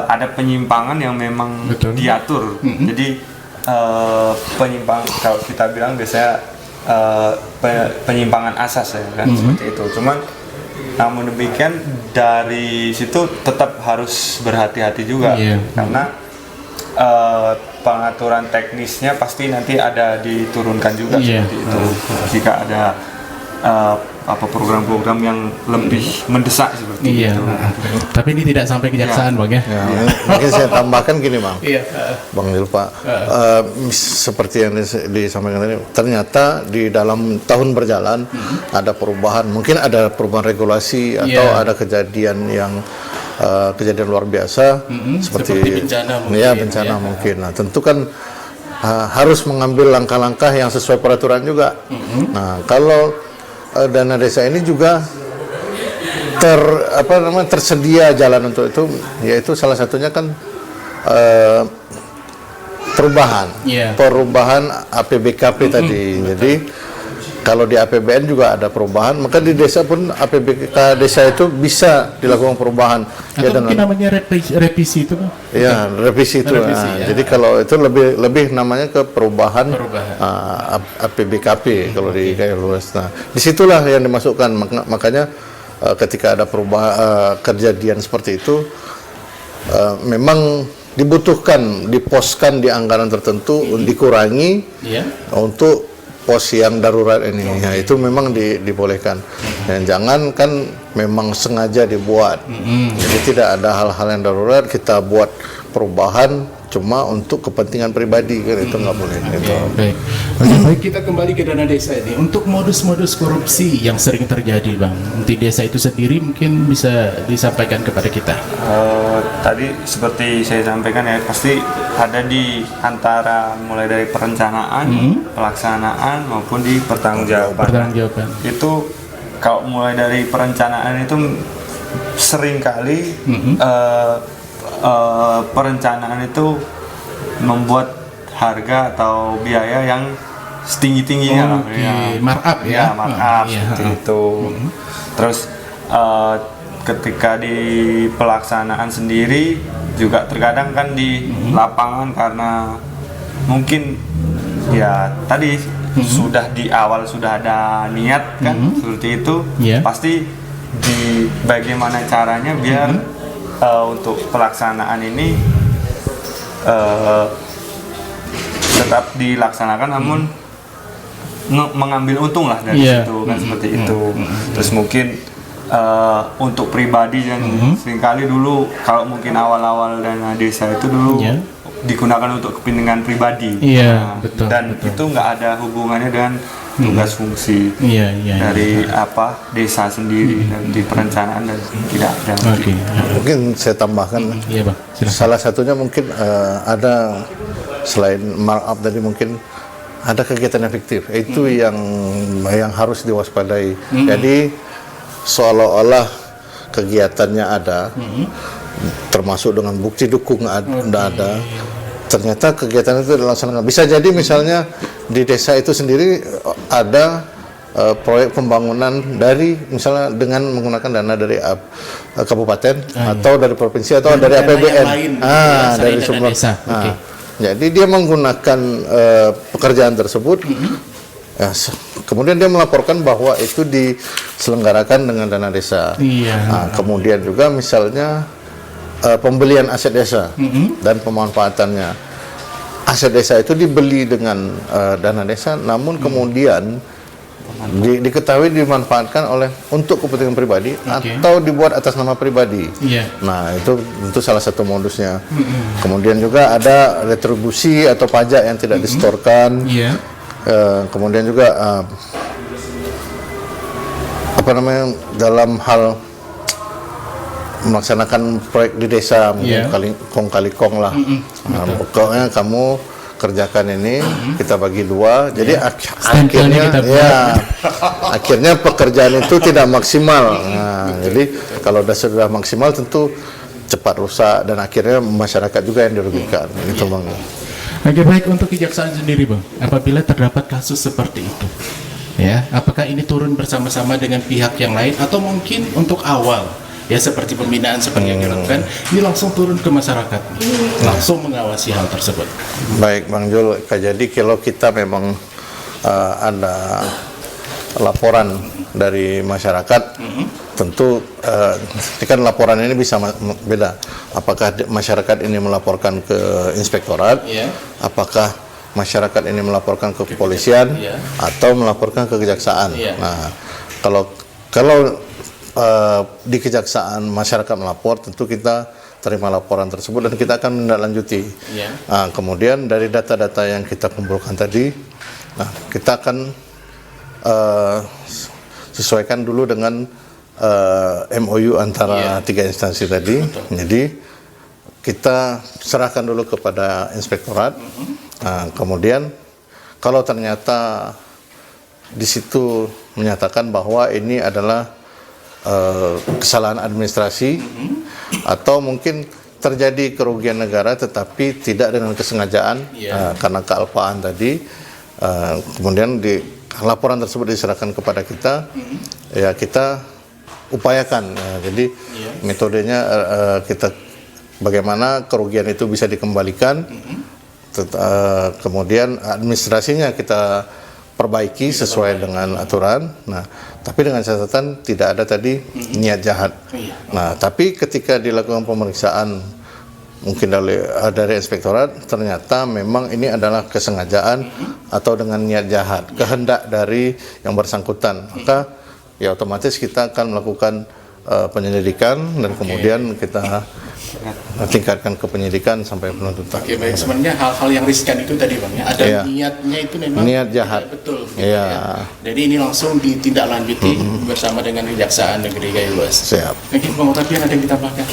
ada penyimpangan yang memang diatur. Jadi penyimpangan kalau kita bilang biasanya penyimpangan asas ya kan seperti itu. Cuman namun demikian dari situ tetap harus berhati-hati juga karena pengaturan teknisnya pasti nanti ada diturunkan juga seperti itu. Jika ada program-program yang lebih mendesak seperti itu. Tapi ini tidak sampai kejaksaan Bang ya. Mungkin saya tambahkan gini Bang. Bang Nilpa, seperti yang disampaikan tadi, ternyata di dalam tahun berjalan ada perubahan, mungkin ada perubahan regulasi atau ada kejadian yang kejadian luar biasa seperti bencana mungkin. Bencana mungkin. Nah, tentu kan harus mengambil langkah-langkah yang sesuai peraturan juga. Nah, kalau dana desa ini juga tersedia jalan untuk itu, yaitu salah satunya kan perubahan APBKP tadi. Jadi kalau di APBN juga ada perubahan, maka di desa pun APBK desa itu bisa dilakukan perubahan. Atau mungkin namanya revisi itu Bang? Ya, revisi itu. Jadi kalau itu lebih namanya ke perubahan. APBKP kalau di kayak luas. Nah, disitulah yang dimasukkan. Makanya ketika ada perubahan kejadian seperti itu, memang dibutuhkan diposkan di anggaran tertentu, dikurangi untuk pos yang darurat ini. Ya, itu memang dibolehkan. Dan jangan kan memang sengaja dibuat. Jadi tidak ada hal-hal yang darurat kita buat perubahan cuma untuk kepentingan pribadi kan, itu nggak boleh. Baik, kita kembali ke dana desa ini. Untuk modus-modus korupsi yang sering terjadi Bang di desa itu sendiri mungkin bisa disampaikan kepada kita. Tadi seperti saya sampaikan ya, pasti ada di antara mulai dari perencanaan, pelaksanaan maupun di pertanggungjawaban. Itu kalau mulai dari perencanaan itu seringkali perencanaan itu membuat harga atau biaya yang setinggi-tingginya markup seperti itu. Terus ketika di pelaksanaan sendiri juga terkadang kan di lapangan karena mungkin ya tadi sudah di awal sudah ada niat kan seperti itu, pasti di bagaimana caranya biar untuk pelaksanaan ini tetap dilaksanakan namun mengambil untung lah dari situ kan seperti itu. Terus mungkin untuk pribadi dan seringkali dulu kalau mungkin awal-awal dana desa itu dulu digunakan untuk kepentingan pribadi. Iya, betul, Dan betul. itu nggak ada hubungannya dengan tugas fungsi Iya. dari desa sendiri dan di perencanaan dan tidak ada. Oke. Mungkin saya tambahkan, Iya bang, silakan. salah satunya mungkin ada selain markup tadi mungkin ada kegiatan yang fiktif, itu yang harus diwaspadai. Jadi seolah-olah kegiatannya ada, termasuk dengan bukti dukung ada, ternyata kegiatan itu dilaksanakan. Bisa jadi misalnya di desa itu sendiri ada proyek pembangunan dari misalnya dengan menggunakan dana dari kabupaten atau dari provinsi atau dari Dana APBN. yang lain, selain Dari dana sumber. desa. Oke. Jadi dia menggunakan pekerjaan tersebut. Ya, kemudian dia melaporkan bahwa itu diselenggarakan dengan dana desa. Iya. Nah, kemudian juga misalnya pembelian aset desa dan pemanfaatannya. Aset desa itu dibeli dengan dana desa, namun kemudian diketahui dimanfaatkan untuk kepentingan pribadi atau dibuat atas nama pribadi. Iya. Nah, itu salah satu modusnya. Kemudian juga ada retribusi atau pajak yang tidak disetorkan. Iya. Kemudian juga dalam hal melaksanakan proyek di desa, mungkin kali kong lah. Pokoknya kamu kerjakan ini, kita bagi dua. Jadi akhirnya pekerjaan itu tidak maksimal. Nah, jadi kalau sudah maksimal tentu cepat rusak dan akhirnya masyarakat juga yang dirugikan. Itu bang. Oke, baik, untuk kejaksaan sendiri bang, apabila terdapat kasus seperti itu, ya, apakah ini turun bersama-sama dengan pihak yang lain atau mungkin untuk awal, ya seperti pembinaan seperti yang dilakukan, ini langsung turun ke masyarakat, langsung mengawasi hal tersebut. Baik Bang Jul, jadi kalau kita memang ada laporan dari masyarakat, tentu ini kan laporan ini bisa beda. Apakah masyarakat ini melaporkan ke inspektorat, apakah masyarakat ini melaporkan ke kepolisian, atau melaporkan ke kejaksaan. Nah, kalau di kejaksaan masyarakat melapor, tentu kita terima laporan tersebut dan kita akan menindaklanjuti. Nah, kemudian dari data-data yang kita kumpulkan tadi, nah kita akan sesuaikan dulu dengan MOU antara tiga instansi tadi. Jadi kita serahkan dulu kepada inspektorat. Nah, kemudian kalau ternyata di situ menyatakan bahwa ini adalah kesalahan administrasi atau mungkin terjadi kerugian negara tetapi tidak dengan kesengajaan karena kealpaan tadi, kemudian laporan tersebut diserahkan kepada kita, ya kita upayakan. Jadi metodenya kita bagaimana kerugian itu bisa dikembalikan, kemudian administrasinya kita perbaiki sesuai dengan aturan. Nah, tapi dengan catatan tidak ada tadi niat jahat. Nah, tapi ketika dilakukan pemeriksaan mungkin dari inspektorat, ternyata memang ini adalah kesengajaan atau dengan niat jahat, kehendak dari yang bersangkutan, maka ya otomatis kita akan melakukan penyelidikan dan kemudian kita tingkatkan ke penyidikan sampai penuntutan. Oke, baik. Sebenarnya hal-hal yang riskan itu tadi bang, ya, ada niatnya itu memang niat jahat. Betul. Gitu, ya. Jadi ini langsung ditindaklanjuti bersama dengan Kejaksaan Negeri Gayo Luas. Siap. Mungkin Bang Otapian ada yang ditambahkan?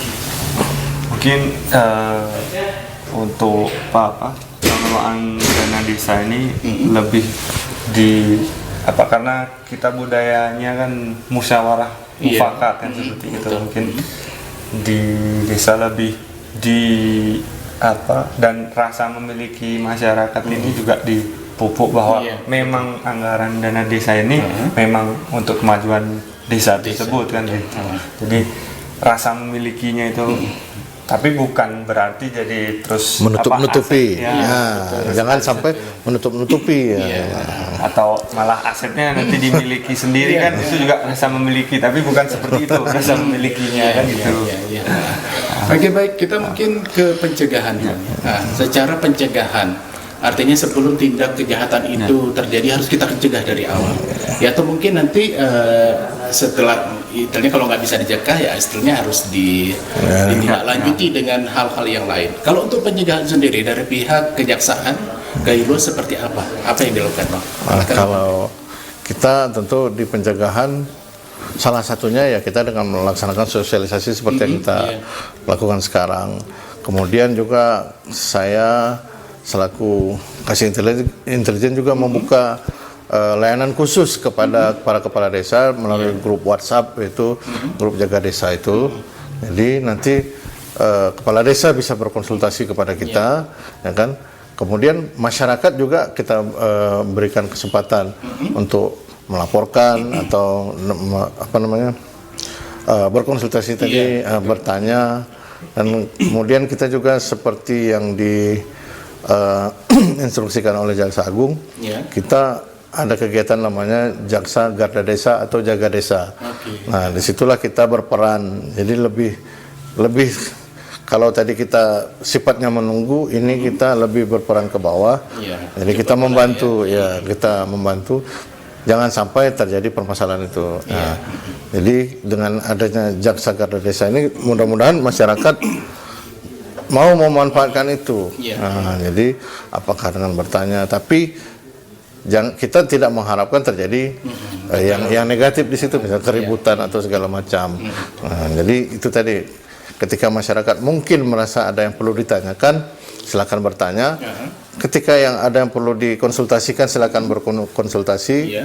Mungkin untuk pengelolaan dana desa ini lebih karena kita budayanya kan musyawarah mufakat kan seperti itu. Mungkin di desa lebih dan rasa memiliki masyarakat ini juga dipupuk bahwa memang anggaran dana desa ini memang untuk kemajuan desa tersebut kan gitu. Jadi rasa memilikinya itu tapi bukan berarti jadi terus menutup-nutupi. Jangan sampai menutup-nutupi atau malah asetnya nanti dimiliki sendiri kan itu juga rasa memiliki, tapi bukan seperti itu rasa memilikinya kan gitu. Oke, baik, kita mungkin ke pencegahan. Nah, secara pencegahan artinya sebelum tindak kejahatan itu terjadi harus kita cegah dari awal. Ya, atau mungkin nanti setelah istilahnya kalau nggak bisa dicegah ya istilahnya harus ditindaklanjuti dengan hal-hal yang lain. Kalau untuk pencegahan sendiri dari pihak kejaksaan, Gayulo seperti apa? Apa yang dilakukan, Bang? Kalau kita tentu di pencegahan salah satunya ya kita dengan melaksanakan sosialisasi seperti yang kita lakukan sekarang. Kemudian juga saya selaku kasih intelijen juga membuka layanan khusus kepada para kepala desa melalui grup WhatsApp, yaitu grup jaga desa itu. Jadi nanti kepala desa bisa berkonsultasi kepada kita, ya kan. Kemudian masyarakat juga kita berikan kesempatan untuk melaporkan atau berkonsultasi tadi, bertanya. Dan kemudian kita juga seperti yang diinstruksikan oleh Jaksa Agung, kita ada kegiatan namanya Jaksa Garda Desa atau Jaga Desa. Nah, disitulah kita berperan. Jadi lebih kalau tadi kita sifatnya menunggu, ini kita lebih berperan ke bawah. Jadi kita membantu, kita membantu. Jangan sampai terjadi permasalahan itu. Nah, jadi dengan adanya Jaksa Garda Desa ini, mudah-mudahan masyarakat mau memanfaatkan itu. Nah, jadi apakah dengan bertanya, tapi kita tidak mengharapkan terjadi yang negatif di situ, misalnya keributan atau segala macam. Nah, jadi itu tadi, ketika masyarakat mungkin merasa ada yang perlu ditanyakan, silakan bertanya. Ketika yang ada yang perlu dikonsultasikan, silakan berkonsultasi.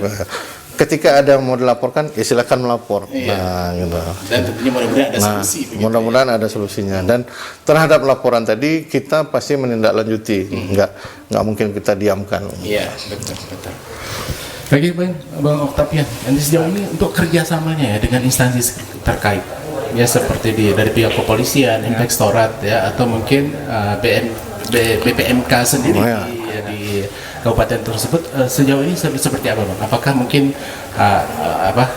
Ketika ada yang mau dilaporkan, ya silakan melapor. Nah, gitu. Dan tentunya mudah-mudahan ada solusi. Mudah-mudahan ada solusinya. Dan terhadap laporan tadi kita pasti menindaklanjuti. Nggak mungkin kita diamkan. Iya, betul. Bagi Bang Octavian, yang sejauh ini untuk kerjasamanya ya dengan instansi terkait, ya seperti dari pihak kepolisian, inspektorat ya, atau mungkin BPMK sendiri di kabupaten tersebut, sejauh ini seperti apa, Bang? Apakah mungkin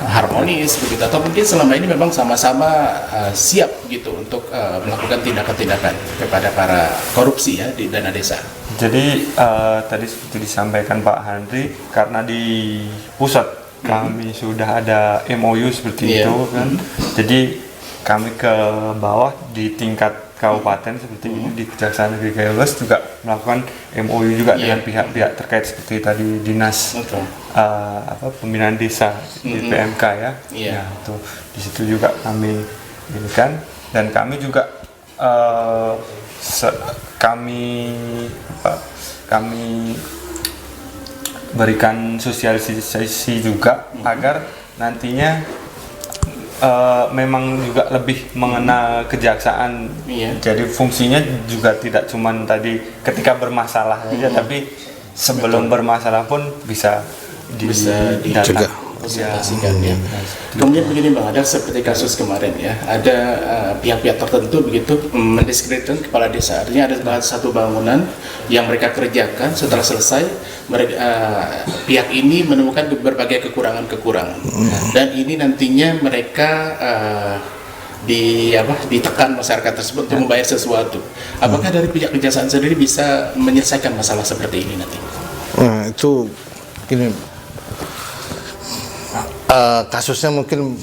harmonis begitu, atau mungkin selama ini memang sama-sama siap gitu untuk melakukan tindakan-tindakan kepada para korupsi ya di dana desa? Jadi tadi seperti disampaikan Pak Handri, karena di pusat kami sudah ada MOU seperti itu kan. Jadi kami ke bawah di tingkat kabupaten seperti ini, di Kejaksaan Negeri Gayulo juga melakukan MOU juga dengan pihak-pihak terkait seperti tadi dinas pembinaan desa di PMK ya. Ya, itu di situ juga kami inikan, dan kami juga kami berikan sosialisasi juga agar nantinya memang juga lebih mengenal kejaksaan. Jadi fungsinya juga tidak cuma tadi ketika bermasalah saja, tapi sebelum bermasalah pun bisa dicegah. Konsultasikan ya. Kemudian begini Bang, ada seperti kasus kemarin ya, ada pihak-pihak tertentu begitu mendiskreditkan kepala desa. Artinya ada satu bangunan yang mereka kerjakan, setelah selesai pihak ini menemukan berbagai kekurangan-kekurangan, dan ini nantinya mereka ditekan masyarakat tersebut untuk membayar sesuatu. Apakah dari pihak kejaksaan sendiri bisa menyelesaikan masalah seperti ini nanti? Nah, itu gini, kasusnya mungkin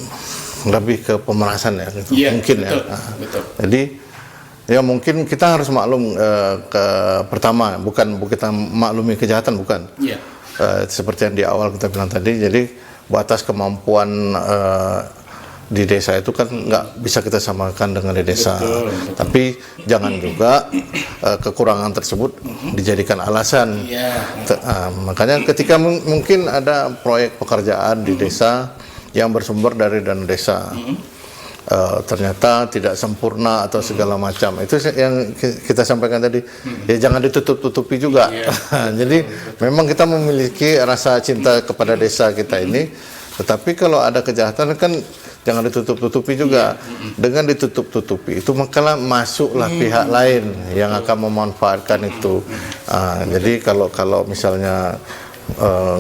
lebih ke pemerasan ya, gitu. Mungkin betul, ya. Betul. Jadi ya mungkin kita harus maklum pertama bukan kita maklumi kejahatan, bukan. Seperti yang di awal kita bilang tadi, jadi batas kemampuan di desa itu kan nggak bisa kita samakan dengan di desa. Betul. Tapi jangan juga kekurangan tersebut dijadikan alasan. Makanya ketika mungkin ada proyek pekerjaan di desa yang bersumber dari dana desa, ternyata tidak sempurna atau segala macam, itu yang kita sampaikan tadi. Ya jangan ditutup-tutupi juga. Jadi memang kita memiliki rasa cinta kepada desa kita ini, tetapi kalau ada kejahatan kan jangan ditutup-tutupi juga. Dengan ditutup-tutupi itu maka masuklah pihak lain yang akan memanfaatkan itu. Jadi kalau misalnya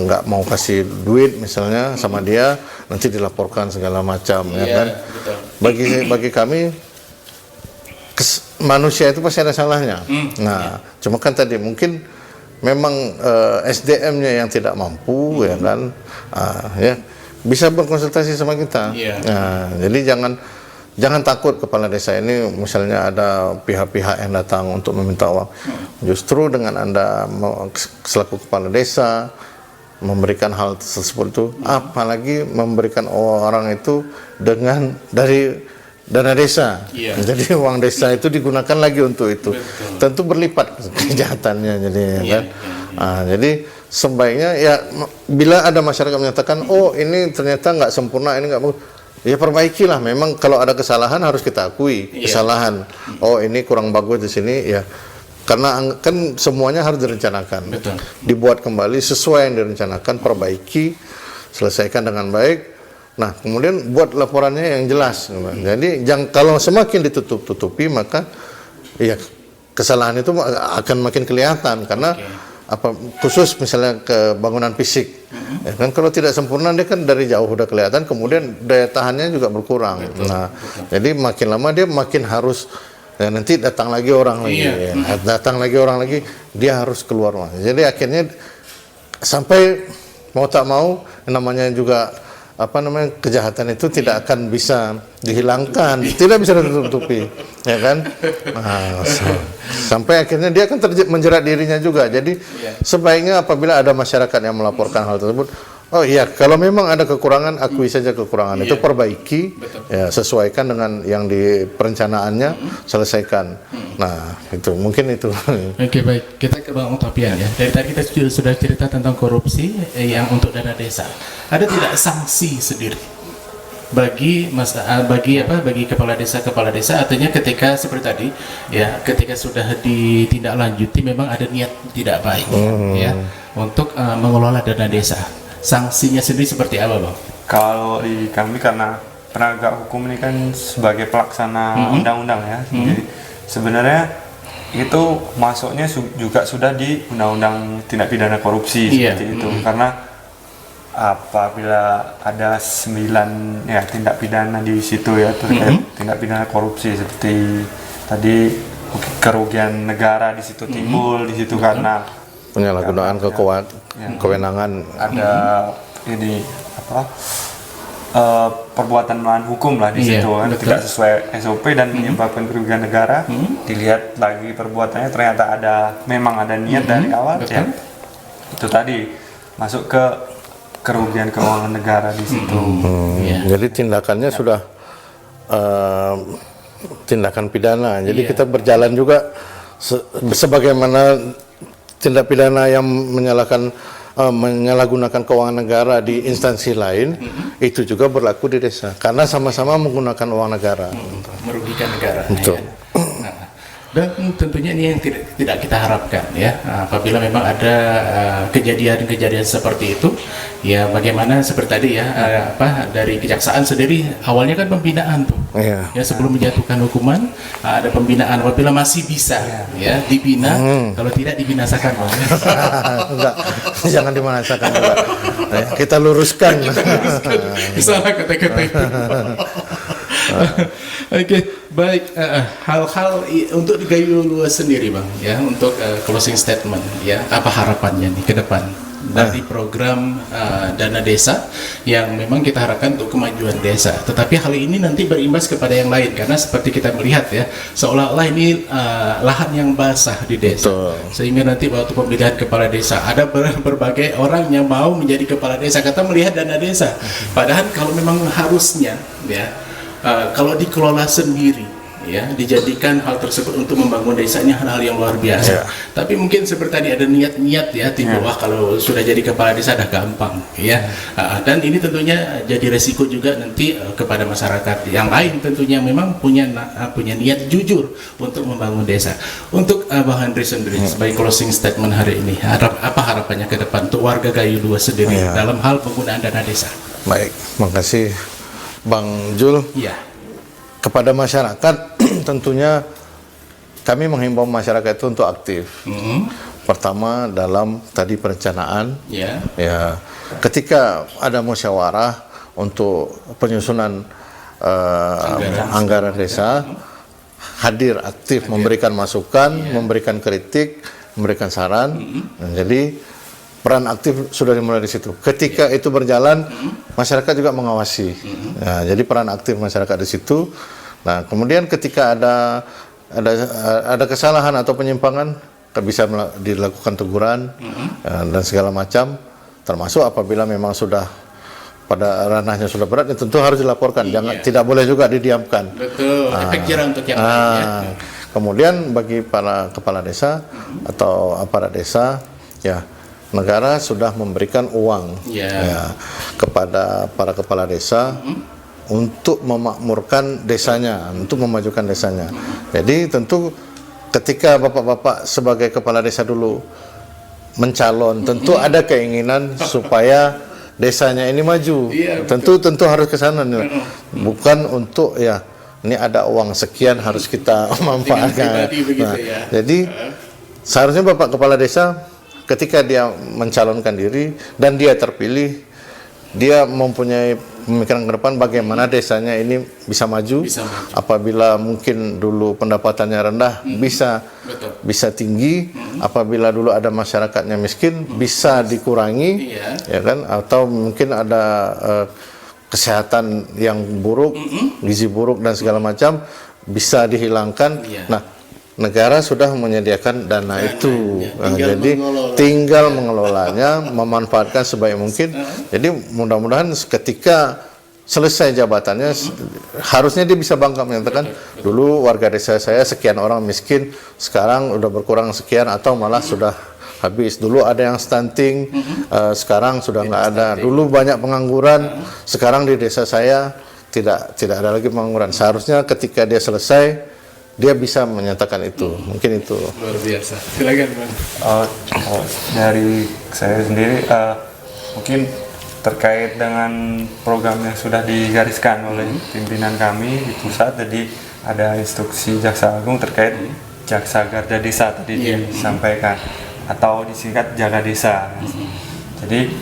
nggak mau kasih duit misalnya sama dia, nanti dilaporkan segala macam, ya kan. Bagi kami manusia itu pasti ada salahnya. Nah, cuma kan tadi mungkin memang SDM-nya yang tidak mampu, ya kan. Ya bisa berkonsultasi sama kita. Iya. Nah, jadi jangan takut kepala desa ini misalnya ada pihak-pihak yang datang untuk meminta uang. Justru dengan Anda selaku kepala desa memberikan hal tersebut itu, apalagi memberikan orang itu dengan dari dana desa. Iya. Jadi uang desa itu digunakan lagi untuk itu. Betul. Tentu berlipat kejahatannya jadi kan. Nah, jadi sebaiknya ya bila ada masyarakat menyatakan oh ini ternyata nggak sempurna, ini nggak bagus, ya perbaikilah. Memang kalau ada kesalahan harus kita akui kesalahan. Oh ini kurang bagus di sini ya. Karena kan semuanya harus direncanakan. Betul. Dibuat kembali sesuai yang direncanakan, perbaiki, selesaikan dengan baik. Nah, kemudian buat laporannya yang jelas. Jadi kalau semakin ditutup-tutupi maka ya kesalahan itu akan makin kelihatan karena khusus misalnya ke bangunan fisik. Ya kan kalau tidak sempurna dia kan dari jauh udah kelihatan, kemudian daya tahannya juga berkurang. Jadi makin lama dia makin harus nanti datang lagi orang lagi, datang lagi orang lagi, dia harus keluar. Jadi akhirnya sampai mau tak mau namanya juga kejahatan itu tidak akan bisa dihilangkan, tidak bisa ditutupi, ya kan? Nah, sampai akhirnya dia akan menjerat dirinya juga. Jadi sebaiknya apabila ada masyarakat yang melaporkan hal tersebut, oh iya, kalau memang ada kekurangan, akui saja kekurangan itu, perbaiki, ya, sesuaikan dengan yang di perencanaannya, selesaikan. Nah, itu mungkin itu. Oke, baik. Kita ke Bang Octavian ya. Dari tadi kita sudah cerita tentang korupsi yang untuk dana desa. Ada tidak sanksi sendiri bagi kepala desa, artinya ketika seperti tadi ya, ketika sudah ditindaklanjuti memang ada niat tidak baik ya untuk mengelola dana desa. Sanksinya sendiri seperti apa, Bang? Kalau di kami karena penegak hukum ini kan sebagai pelaksana undang-undang ya. Jadi sebenarnya itu masuknya juga sudah di undang-undang tindak pidana korupsi seperti itu. Karena apabila ada 9 ya tindak pidana di situ ya terkait tindak pidana korupsi seperti tadi kerugian negara di situ timbul di situ karena penyalahgunaan kewenangan, ada ini perbuatan melawan hukum lah di situ kan, tidak sesuai SOP dan menyebabkan kerugian negara. Dilihat lagi perbuatannya ternyata memang ada niat dari awal ya. Itu tadi masuk ke kerugian keuangan negara di situ. Jadi tindakannya sudah tindakan pidana. Jadi kita berjalan juga sebagaimana tindak pidana yang menyalahgunakan keuangan negara di instansi lain, itu juga berlaku di desa karena sama-sama menggunakan uang negara, merugikan negara. Betul. Ya. Dan tentunya ini yang tidak kita harapkan ya, apabila memang ada kejadian-kejadian seperti itu ya, bagaimana seperti tadi ya, dari kejaksaan sendiri awalnya kan pembinaan tuh ya, sebelum menjatuhkan hukuman ada pembinaan, apabila masih bisa ya dibina, kalau tidak dibinasakan. Enggak, jangan dibinasakan juga. Kita luruskan. Salah kata-kata itu. Oke, baik. Hal-hal untuk Gayo Luas sendiri, Bang, ya, untuk closing statement, ya, apa harapannya nih ke depan dari program dana desa yang memang kita harapkan untuk kemajuan desa. Tetapi hal ini nanti berimbas kepada yang lain karena seperti kita melihat ya, seolah-olah ini lahan yang basah di desa. Sehingga nanti waktu pemilihan kepala desa ada berbagai orang yang mau menjadi kepala desa kata melihat dana desa. Padahal kalau memang harusnya ya, kalau dikelola sendiri ya, dijadikan hal tersebut untuk membangun desanya hal-hal yang luar biasa. Tapi mungkin seperti tadi ada niat-niat ya timbul, wah kalau sudah jadi kepala desa dah gampang ya. Dan ini tentunya jadi resiko juga nanti kepada masyarakat yang lain tentunya memang punya niat jujur untuk membangun desa. Untuk Bang Henry sendiri sebagai closing statement hari ini, apa harapannya ke depan untuk warga Gayo Luas sendiri dalam hal penggunaan dana desa? Baik, makasih Bang Jul. Kepada masyarakat tentunya kami menghimbau masyarakat itu untuk aktif. Pertama dalam tadi perencanaan, ya, ketika ada musyawarah untuk penyusunan anggaran desa, hadir aktif memberikan masukan, memberikan kritik, memberikan saran. Jadi peran aktif sudah dimulai di situ. Ketika itu berjalan, masyarakat juga mengawasi. Nah, jadi peran aktif masyarakat di situ. Nah, kemudian ketika ada kesalahan atau penyimpangan, bisa dilakukan teguran dan segala macam. Termasuk apabila memang sudah pada ranahnya sudah berat, tentu harus dilaporkan. Tidak boleh juga didiamkan. Betul. Efek jerah untuk yang lain. Kemudian bagi para kepala desa atau aparat desa, ya, negara sudah memberikan uang kepada para kepala desa untuk memakmurkan desanya, untuk memajukan desanya. Jadi tentu ketika bapak-bapak sebagai kepala desa dulu mencalon, tentu ada keinginan supaya desanya ini maju. Tentu harus ke sana, bukan untuk ini ada uang sekian harus kita manfaatkan. Jadi seharusnya bapak kepala desa ketika dia mencalonkan diri dan dia terpilih, dia mempunyai pemikiran ke depan bagaimana desanya ini bisa maju. Apabila mungkin dulu pendapatannya rendah, bisa tinggi. Apabila dulu ada masyarakatnya miskin, bisa dikurangi, ya kan? Atau mungkin ada kesehatan yang buruk, gizi buruk dan segala macam, bisa dihilangkan. Nah, negara sudah menyediakan dana itu, jadi tinggal mengelolanya, memanfaatkan sebaik mungkin. Jadi mudah-mudahan ketika selesai jabatannya, harusnya dia bisa bangga menyatakan, dulu warga desa saya sekian orang miskin, sekarang udah berkurang sekian atau malah sudah habis. Dulu ada yang stunting, sekarang sudah nggak ada. Dulu banyak pengangguran, sekarang di desa saya tidak ada lagi pengangguran. Seharusnya ketika dia selesai, dia bisa menyatakan itu. Mungkin itu. Luar biasa. Silakan, Bang. Dari saya sendiri, mungkin terkait dengan program yang sudah digariskan oleh pimpinan kami di pusat. Jadi ada instruksi Jaksa Agung terkait Jaksa Garda Desa tadi disampaikan, atau disingkat Jaga Desa. Jadi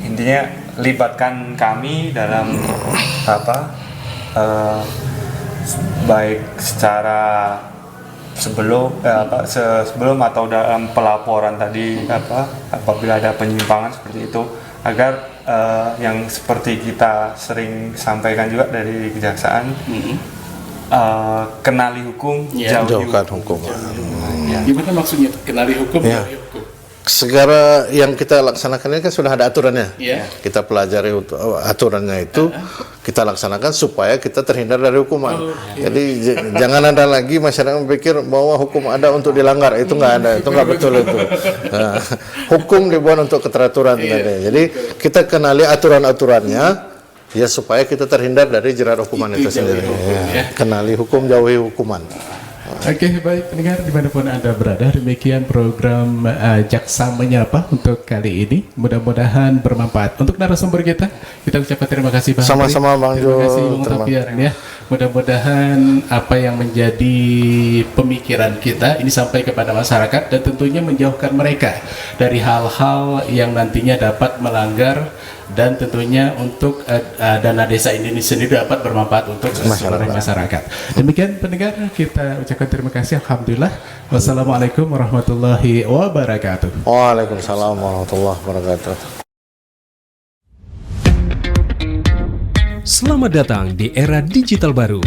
intinya libatkan kami dalam baik secara sebelum atau dalam pelaporan tadi, apabila ada penyimpangan seperti itu, agar yang seperti kita sering sampaikan juga dari kejaksaan, kenali hukum, jauhkan hukum. Gimana maksudnya kenali hukum, jauhi hukum? Segala yang kita laksanakan ini kan sudah ada aturannya. Kita pelajari aturannya itu, kita laksanakan supaya kita terhindar dari hukuman. Jadi jangan ada lagi masyarakat berpikir bahwa hukum ada untuk dilanggar. Itu nggak ada, itu nggak betul itu. Nah, hukum dibuat untuk keteraturan. Jadi kita kenali aturan-aturannya, ya supaya kita terhindar dari jerat hukuman itu sendiri. Kenali hukum, jauhi hukuman. Oke, baik pendengar dimanapun Anda berada, demikian program Jaksa Menyapa untuk kali ini. Mudah-mudahan bermanfaat. Untuk narasumber kita ucapkan terima kasih Bang. Sama-sama Bang Jo. Terima kasih Bung Tapian ya. Mudah-mudahan apa yang menjadi pemikiran kita ini sampai kepada masyarakat dan tentunya menjauhkan mereka dari hal-hal yang nantinya dapat melanggar, dan tentunya untuk dana desa ini sendiri dapat bermanfaat untuk seluruh masyarakat. Demikian pendengar, kita ucapkan terima kasih. Alhamdulillah. Wassalamualaikum warahmatullahi wabarakatuh. Waalaikumsalam warahmatullahi wabarakatuh. Selamat datang di era digital baru.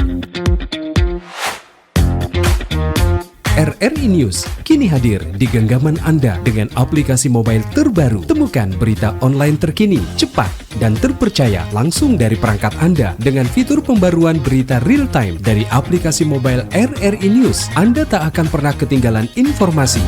RRI News kini hadir di genggaman Anda dengan aplikasi mobile terbaru. Temukan berita online terkini, cepat, dan terpercaya langsung dari perangkat Anda dengan fitur pembaruan berita real time dari aplikasi mobile RRI News. Anda tak akan pernah ketinggalan informasi.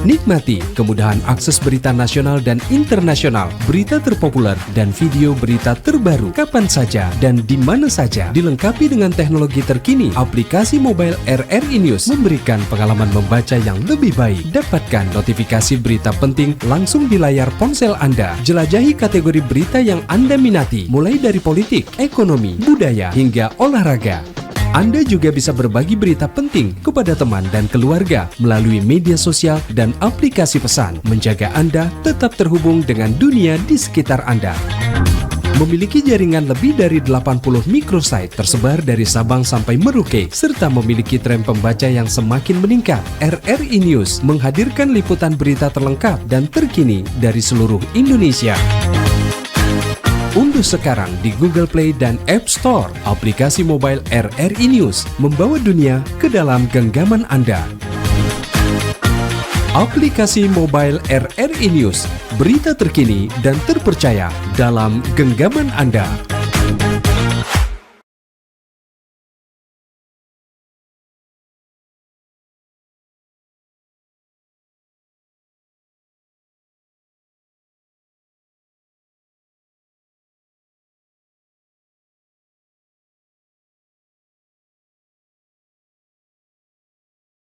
Nikmati kemudahan akses berita nasional dan internasional, berita terpopuler, dan video berita terbaru kapan saja dan di mana saja. Dilengkapi dengan teknologi terkini, aplikasi mobile RRI News memberikan pengalaman membaca yang lebih baik. Dapatkan notifikasi berita penting langsung di layar ponsel Anda. Jelajahi kategori berita yang Anda minati, mulai dari politik, ekonomi, budaya, hingga olahraga. Anda juga bisa berbagi berita penting kepada teman dan keluarga melalui media sosial dan aplikasi pesan, menjaga Anda tetap terhubung dengan dunia di sekitar Anda. Memiliki jaringan lebih dari 80 microsite tersebar dari Sabang sampai Merauke, serta memiliki tren pembaca yang semakin meningkat. RRI News menghadirkan liputan berita terlengkap dan terkini dari seluruh Indonesia. Unduh sekarang di Google Play dan App Store aplikasi mobile RRI News, membawa dunia ke dalam genggaman Anda. Aplikasi mobile RRI News, berita terkini dan terpercaya dalam genggaman Anda.